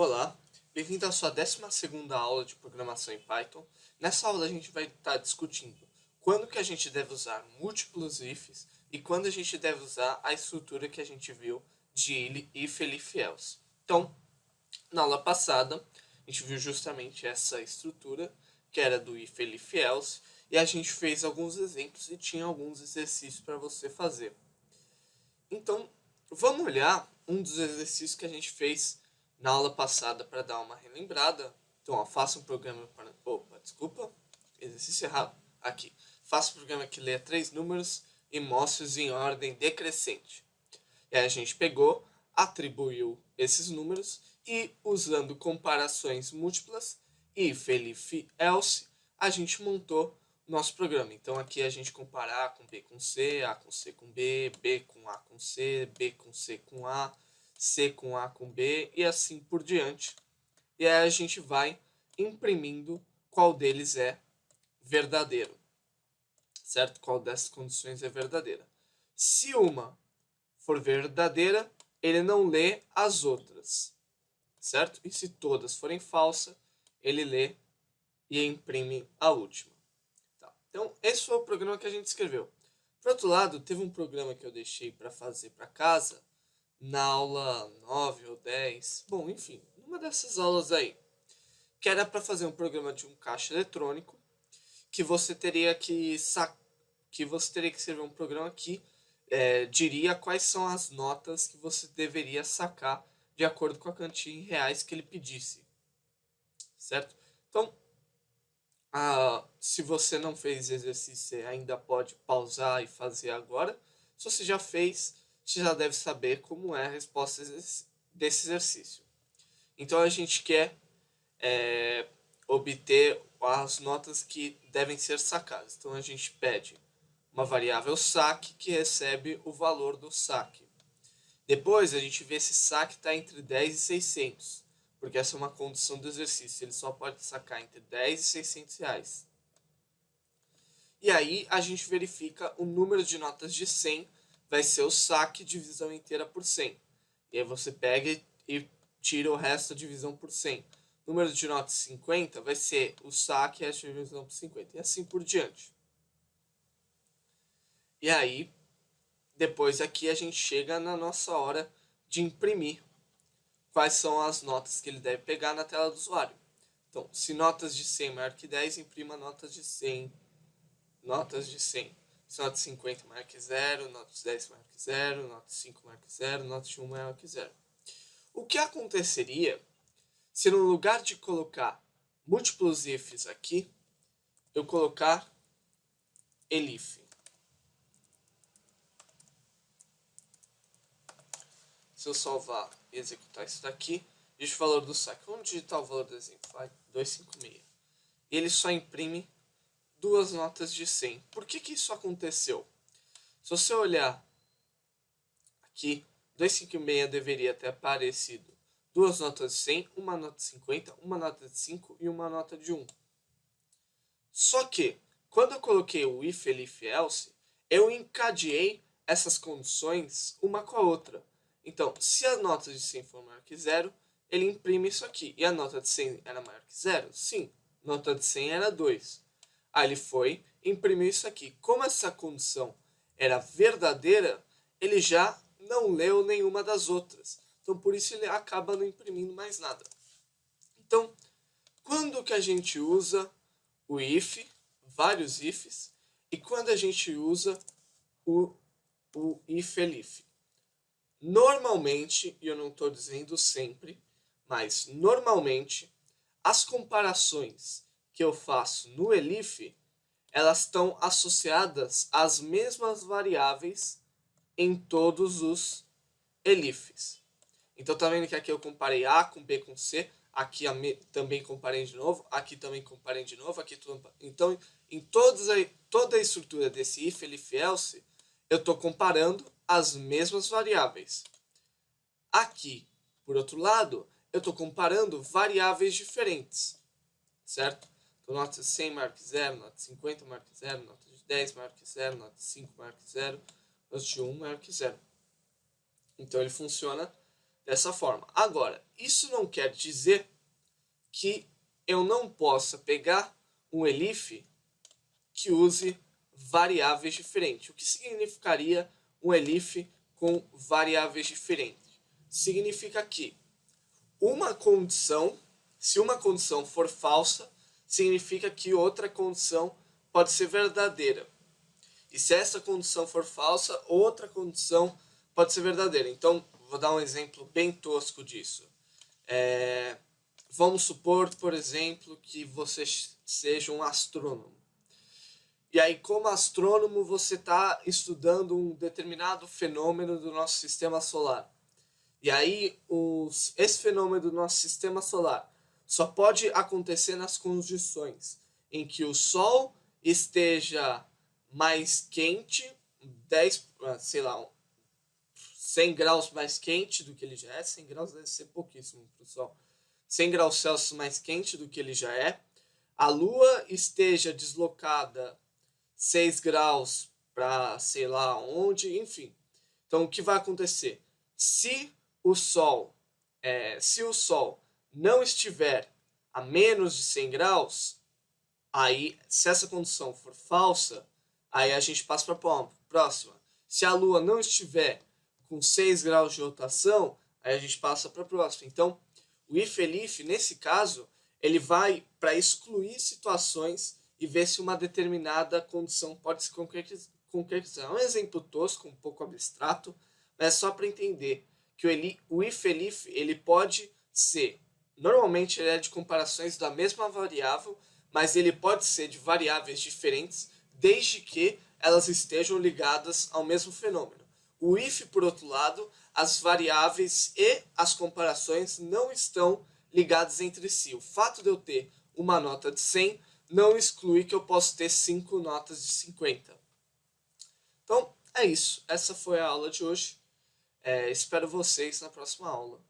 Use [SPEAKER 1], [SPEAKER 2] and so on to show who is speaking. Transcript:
[SPEAKER 1] Olá, bem-vindo à sua 12ª aula de programação em Python. Nessa aula a gente vai estar discutindo quando que a gente deve usar múltiplos ifs e quando a gente deve usar a estrutura que a gente viu de if, elif, else. Então, na aula passada, a gente viu justamente essa estrutura, que era do if, elif, else, e a gente fez alguns exemplos e tinha alguns exercícios para você fazer. Então, vamos olhar um dos exercícios que a gente fez na aula passada para dar uma relembrada. Então, ó, faça um programa para... Opa, desculpa, exercício errado. Aqui. Faça um programa que leia 3 números e mostre-os em ordem decrescente. E aí a gente pegou, atribuiu esses números e, usando comparações múltiplas, if, elif, else, a gente montou nosso programa. Então aqui a gente compara A com B com C, A com C com B, B com A com C, B com C com A, C com A com B e assim por diante. E aí a gente vai imprimindo qual deles é verdadeiro, certo? Qual dessas condições é verdadeira. Se uma for verdadeira, ele não lê as outras, certo? E se todas forem falsas, ele lê e imprime a última. Tá. Então, esse foi o programa que a gente escreveu. Por outro lado, teve um programa que eu deixei para fazer para casa, na aula 9 ou 10, bom, enfim, numa dessas aulas aí, que era para fazer um programa de um caixa eletrônico, que você teria que escrever um programa que diria quais são as notas que você deveria sacar de acordo com a quantia em reais que ele pedisse, certo? Então, se você não fez exercício, você ainda pode pausar e fazer agora. Se você já fez, você já deve saber como é a resposta desse exercício. Então, a gente quer obter as notas que devem ser sacadas. Então, a gente pede uma variável saque que recebe o valor do saque. Depois a gente vê se saque está entre 10 e 600, porque essa é uma condição do exercício, ele só pode sacar entre 10 e 600 reais. E aí a gente verifica o número de notas de 100, vai ser o saque divisão inteira por 100. E aí você pega e tira o resto da divisão por 100. O número de notas 50 vai ser o saque e a divisão por 50, e assim por diante. E aí, depois aqui a gente chega na nossa hora de imprimir quais são as notas que ele deve pegar na tela do usuário. Então, se notas de 100 maior que 10, imprima notas de 100. Notas de 100. Se notas de 50 maior que 0, notas de 10 maior que 0, notas de 5 maior que 0, notas de 1 maior que 0. O que aconteceria se no lugar de colocar múltiplos ifs aqui, eu colocar elif? Se eu salvar e executar isso daqui, diz o valor do saque. Vamos digitar o valor do exemplo, vai, 256. Ele só imprime duas notas de 100. Por que isso aconteceu? Se você olhar aqui, 256 deveria ter aparecido duas notas de 100, uma nota de 50, uma nota de 5 e uma nota de 1. Só que, quando eu coloquei o if, elif, else, eu encadeei essas condições uma com a outra. Então, se a nota de 100 for maior que 0, ele imprime isso aqui. E a nota de 100 era maior que 0? Sim. Nota de 100 era 2. Aí ele foi, imprimiu isso aqui. Como essa condição era verdadeira, ele já não leu nenhuma das outras. Então, por isso ele acaba não imprimindo mais nada. Então, quando que a gente usa o if, vários ifs, e quando a gente usa o if, elif? Normalmente, e eu não estou dizendo sempre, mas normalmente, as comparações que eu faço no elif, elas estão associadas às mesmas variáveis em todos os elifs. Então, tá vendo que aqui eu comparei A com B com C, aqui também comparei de novo, aqui também comparei de novo, aqui tudo. Então, em toda a estrutura desse if, elif, else, eu estou comparando as mesmas variáveis. Aqui, por outro lado, eu estou comparando variáveis diferentes, certo? Então, nota de 100 maior que 0, nota de 50 maior que 0, nota de 10 maior que 0, nota de 5 maior que 0, nota de 1 maior que 0. Então, ele funciona dessa forma. Agora, isso não quer dizer que eu não possa pegar um elif que use variáveis diferentes. O que significaria um elif com variáveis diferentes? Significa que uma condição, se uma condição for falsa, significa que outra condição pode ser verdadeira. E se essa condição for falsa, outra condição pode ser verdadeira. Então, vou dar um exemplo bem tosco disso. Vamos supor, por exemplo, que você seja um astrônomo. E aí, como astrônomo, você está estudando um determinado fenômeno do nosso sistema solar. E aí, esse fenômeno do nosso sistema solar só pode acontecer nas condições em que o Sol esteja mais quente, 100 graus mais quente do que ele já é. 100 graus deve ser pouquíssimo para o Sol. 100 graus Celsius mais quente do que ele já é. A Lua esteja deslocada 6 graus para sei lá onde, enfim. Então, o que vai acontecer? Se o Sol não estiver a menos de 100 graus, aí, se essa condição for falsa, aí a gente passa para a próxima. Se a Lua não estiver com 6 graus de rotação, aí a gente passa para a próxima. Então, o if-elif, nesse caso, ele vai para excluir situações e ver se uma determinada condição pode se concretizar. É um exemplo tosco, um pouco abstrato, mas é só para entender que o if-elif ele pode ser, normalmente ele é de comparações da mesma variável, mas ele pode ser de variáveis diferentes, desde que elas estejam ligadas ao mesmo fenômeno. O if, por outro lado, as variáveis e as comparações não estão ligadas entre si. O fato de eu ter uma nota de 100 não exclui que eu posso ter 5 notas de 50. Então, é isso. Essa foi a aula de hoje. Espero vocês na próxima aula.